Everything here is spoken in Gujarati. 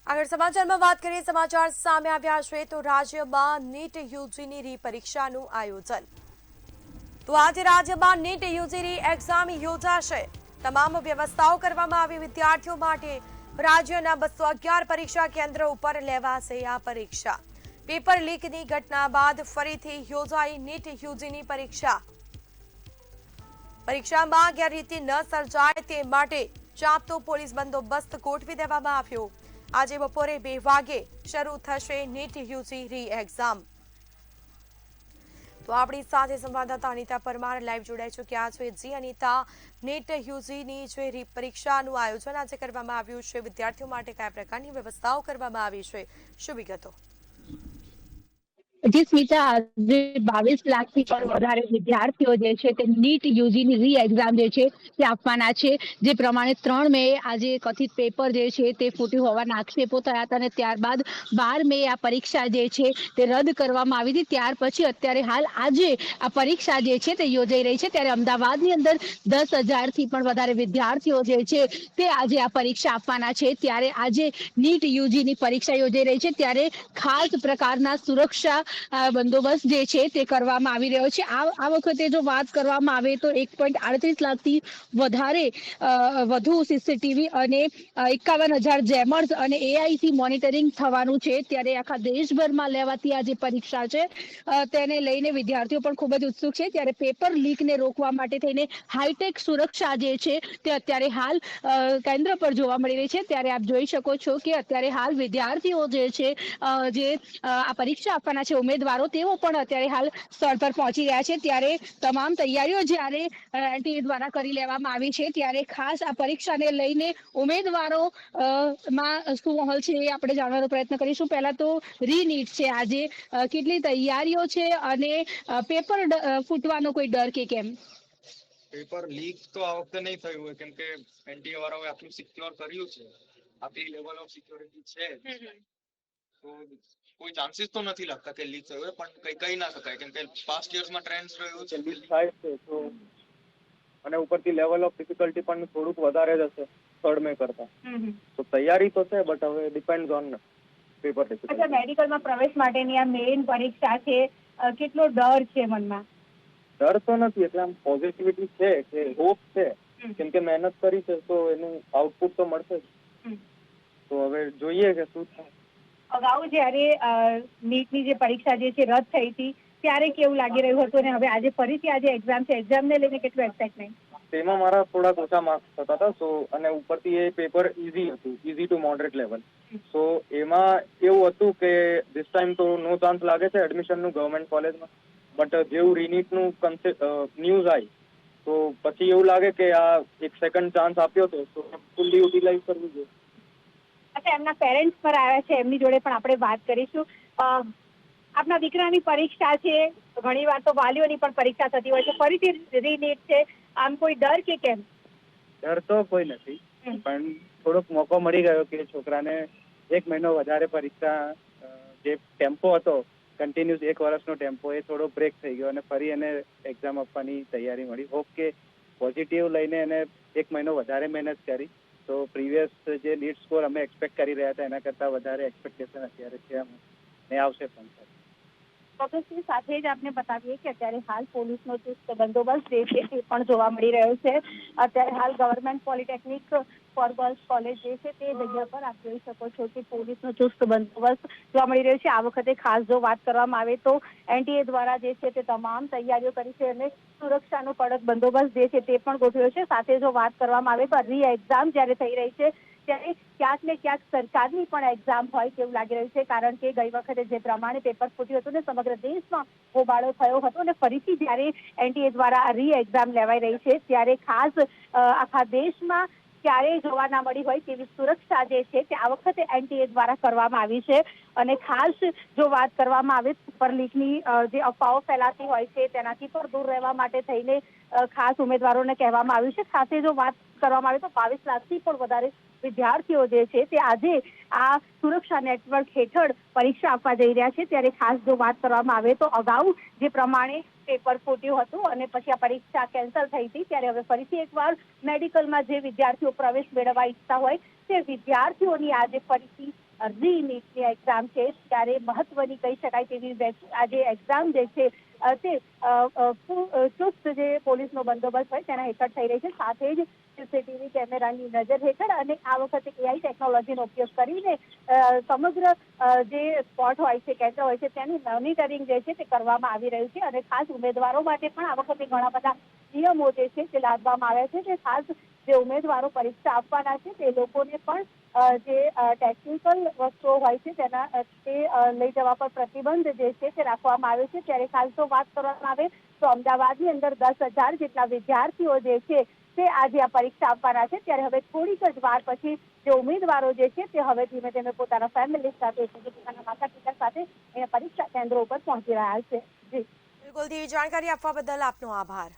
આગળ સમાચારમાં વાત કરીએ સમાચાર સામે આવ્યા છે તો રાજ્યમાં નીટ યુજીની રીપરીક્ષાનું આયોજન તો આજે રાજ્યમાં નીટ યુજીની એક્ઝામ યોજાશે તમામ વ્યવસ્થાઓ કરવામાં આવી વિદ્યાર્થીઓ માટે રાજ્યના 211 પરીક્ષા કેન્દ્ર ઉપર લેવાશે આ પરીક્ષા પેપર લીકની ઘટના બાદ ફરીથી યોજાઈ નીટ યુજીની પરીક્ષામાં ગેરરીતિ ન સર્જાય તે માટે ચાંપતો પોલીસ બંદોબસ્ત ગોઠવી દેવામાં આવ્યો આજે બપોરે 2 વાગે શરૂ થશે નીટ યુજી રી એક્ઝામ તો આપણી સાથે સંવાદદાતા અનિતા પરમાર લાઈવ જોડાઈ ચૂક્યા છે જી અનિતા નીટ યુજીની જે રી પરીક્ષાનું આયોજન આજે કરવામાં આવ્યું છે વિદ્યાર્થીઓ માટે કયા પ્રકારની વ્યવસ્થાઓ કરવામાં આવી છે શું વિગતો જી સ્મિતા, આજે 22 લાખથી પણ વધારે વિદ્યાર્થીઓ જે છે તે નીટ યુજીની રી એક્ઝામ જે છે તે આપવાના છે. જે પ્રમાણે 3 મે આજે કથિત પેપર જે છે તે ફૂટ્યું હોવાના આક્ષેપો થયા હતા અને ત્યારબાદ 12 મે આ પરીક્ષા જે છે તે રદ કરવામાં આવી હતી. ત્યાર પછી અત્યારે હાલ આજે આ પરીક્ષા જે છે તે યોજાઈ રહી છે. ત્યારે અમદાવાદની અંદર 10,000થી પણ વધારે વિદ્યાર્થીઓ જે છે તે આજે આ પરીક્ષા આપવાના છે. ત્યારે આજે નીટ યુજીની પરીક્ષા યોજાઈ રહી છે ત્યારે ખાસ પ્રકારના સુરક્ષા બંદોબસ્ત જે છે તે કરવામાં આવી રહ્યો છે. આ વખતે જો વાત કરવામાં આવે તો 1.38 લાખથી વધુ સીસીટીવી અને 51,000 જેમર્સ અને એઆઈથી મોનિટરિંગ થવાનું છે. ત્યારે આખા દેશભરમાં લેવાતી આ જે પરીક્ષા છે તેને લઈને વિદ્યાર્થીઓ પણ ખૂબ જ ઉત્સુક છે. ત્યારે પેપર લીકને રોકવા માટે થઈને હાઈટેક સુરક્ષા જે છે તે અત્યારે હાલ કેન્દ્ર પર જોવા મળી રહી છે. ત્યારે આપ જોઈ શકો છો કે અત્યારે હાલ વિદ્યાર્થીઓ જે છે જે આ પરીક્ષા આપવાના છે ઉમેદવારો તેઓ પણ અત્યારે હાલ સ્થળ પર પહોંચી રહ્યા છે. ત્યારે તમામ તૈયારીઓ જ્યારે એનટીએ દ્વારા કરી લેવામાં આવી છે ત્યારે ખાસ આ પરીક્ષાને લઈને ઉમેદવારો માં શું માહોલ છે એ આપણે જાણવાનો પ્રયત્ન કરીશું. પહેલા તો રીનીટ છે આજે કેટલી તૈયારીઓ છે અને પેપર ફૂટવાનો કોઈ ડર કે કેમ? પેપર લીક તો આ વખતે નહીં થયું હોય કેમ કે એનટીએ વાળાઓએ આટલું સિક્યોર કર્યું છે, આપણી લેવલ ઓફ સિક્યોરિટી છે તો કોઈ ચાન્સીસ તો નથી લાગતા કે લીક થયું હોય, પણ કહી ના શકાય કેમ કે પાસ્ટ યર્સમાં ટ્રેન્ડ રહ્યું છે લીક થાય છે. તો અને ઉપરથી લેવલ ઓફ ડિફિકલ્ટી પણ થોડુંક વધારે જ હશે થર્ડ મે કરતા. તો તૈયારી તો છે બટ હવે ડિપેન્ડ ઓન પેપર ડિફિકલ્ટી. અચ્છા, મેડિકલમાં પ્રવેશ માટેની આ મેઇન પરીક્ષા છે, કેટલો ડર છે મનમાં? ડર તો નથી, એટલે આમ પોઝિટિવિટી છે કે હોપ છે કેમ કે મહેનત કરી છે તો એનું આઉટપુટ તો મળશે જ. તો હવે જોઈએ કે શું થાય. અગાઉ જયારે નીટની જે પરીક્ષા જે છે રદ થઈ હતી ત્યારે કેવું લાગી રહ્યું હતું અને હવે આજે ફરીથી આજે એક્ઝામ છે, એક્ઝામને લઈને કેટલું એક્સાઇટમેન્ટ? તેમાં મારા થોડાક ઓછા માર્ક્સ થતા હતા સો અને ઉપરથી એ પેપર ઇઝી હતું, ઇઝી ટુ મોડરેટ લેવલ. સો એમાં એવું હતું કે ધીસ ટાઈમ તો નો ચાન્સ લાગે છે એડમિશનનું ગવર્મેન્ટ કોલેજમાં, બટ જેવું રીનીટનું ન્યૂઝ આવી તો પછી એવું લાગે કે આ એક સેકન્ડ ચાન્સ આપ્યો હતો તો ફૂલ્લી યુટિલાઇઝ કરવું જોઈએ. અચ્છા, એમના પેરેન્ટ્સ પર આવ્યા છે, એમની જોડે પણ આપણે વાત કરીશું. આપના દીકરાની પરીક્ષા છે, ઘણી વાર તો વાલીઓની પણ પરીક્ષા થતી હોય છે, ફરીથી રીનીટ છે, આમ કોઈ ડર કે કેમ? ડર તો કોઈ નથી, પણ થોડોક મોકો મળી ગયો કે છોકરાને 1 મહિનો વધારે પરીક્ષા જે ટેમ્પો હતો કન્ટિન્યુઅસ 1 વર્ષનો ટેમ્પો એ થોડો બ્રેક થઈ ગયો અને ફરી એને એક્ઝામ આપવાની તૈયારી મળી. હોપ કે પોઝિટિવ લઈને એને 1 મહિનો વધારે મહેનત કરી તો પ્રીવિયસ જે નીટ સ્કોર અમે એક્સપેક્ટ કરી રહ્યા હતા એના કરતાં વધારે એક્સપેક્ટેશન અત્યારે છે ને આવશે પણ. પ્રોફેસરની સાથે જ આપને બતાવીએ કે અત્યારે હાલ પોલીસનો ચુસ્ત બંદોબસ્ત જે છે તે પણ જોવા મળી રહ્યો છે. અત્યારે હાલ government polytechnic four girls college જે છે તે જગ્યા પર આપ જોઈ શકો છો કે પોલીસનો ચુસ્ત બંદોબસ્ત જોવા મળી રહ્યો છે. આ વખતે ખાસ જો વાત કરવામાં આવે તો એનટીએ દ્વારા જે છે તે તમામ તૈયારીઓ કરી છે અને સુરક્ષાનો કડક બંદોબસ્ત જે છે તે પણ ગોઠવ્યો છે. સાથે જો વાત કરવામાં આવે તો રી એક્ઝામ જ્યારે થઈ રહી છે ત્યારે ક્યાંક ને ક્યાંક સરકારની પણ એક્ઝામ હોય તેવું લાગી રહ્યું છે, કારણ કે ગઈ વખતે જે પ્રમાણે પેપર ફૂટ્યું હતું ને સમગ્ર દેશમાં હોબાળો થયો હતો અને ફરીથી જ્યારે એનટીએ દ્વારા રી એક્ઝામ લેવાઈ રહી છે ત્યારે ખાસ આખા દેશમાં ક્યારેય જોવા ના મળી હોય તેવી સુરક્ષા જે છે તે આ વખતે એનટીએ દ્વારા કરવામાં આવી છે. અને ખાસ જો વાત કરવામાં આવે પેપર લીકની જે અફવાઓ ફેલાતી હોય છે તેનાથી પણ દૂર રહેવા માટે થઈને ખાસ ઉમેદવારોને કહેવામાં આવ્યું છે. સાથે જો વાત કરવામાં આવે તો 22 લાખથી પણ વધારે વિદ્યાર્થીઓ જે છે તે આજે આ સુરક્ષા નેટવર્ક હેઠળ પરીક્ષા આપવા જઈ રહ્યા છે. ત્યારે ખાસ જો વાત કરવામાં આવે તો અગાઉ જે પ્રમાણે પેપર ફૂટ્યું હતું અને પછી આ પરીક્ષા કેન્સલ થઈ હતી ત્યારે હવે ફરીથી એકવાર મેડિકલમાં જે વિદ્યાર્થીઓ પ્રવેશ મેળવવા ઈચ્છતા હોય તે વિદ્યાર્થીઓની આજે ફરીથી રી નીટની એક્ઝામ છે ત્યારે મહત્વની કહી શકાય તેવી આજે એક્ઝામ જે છે તે ચુસ્ત જે પોલીસનો બંદોબસ્ત હોય તેના હેઠળ થઈ રહી છે. સાથે જ સીસીટીવી કેમેરાની નજર હેઠળ અને આ વખતે એઆઈ ટેકનોલોજીનો ઉપયોગ કરીને સમગ્ર જે સ્પોટ હોય છે, કેન્દ્ર હોય છે, તેનું મોનિટરિંગ જે છે તે કરવામાં આવી રહ્યું છે અને ખાસ ઉમેદવારો માટે પણ આ વખતે ઘણા બધા નિયમો જે છે તે લાદવામાં આવ્યા છે કે ખાસ જે ઉમેદવારો પરીક્ષા આપવાના છે તે લોકોને પણ જે ટેકનિકલ વસ્તુઓ હોય છે તે લઈ જવા પર પ્રતિબંધ જે છે તે રાખવામાં આવ્યો છે. ત્યારે ખાસ તો વાત કરવામાં આવે તો અમદાવાદની અંદર 10,000 જેટલા વિદ્યાર્થીઓ જે છે તે આજે આ પરીક્ષા આપવાના છે. ત્યારે હવે થોડીક જ વાર પછી જે ઉમેદવારો જે છે તે હવે ધીમે ધીમે પોતાના ફેમિલી સાથે પોતાના માતા પિતા સાથે અહીંયા પરીક્ષા કેન્દ્રો ઉપર પહોંચી રહ્યા છે. જી બિલકુલ, જાણકારી આપવા બદલ આપનો આભાર.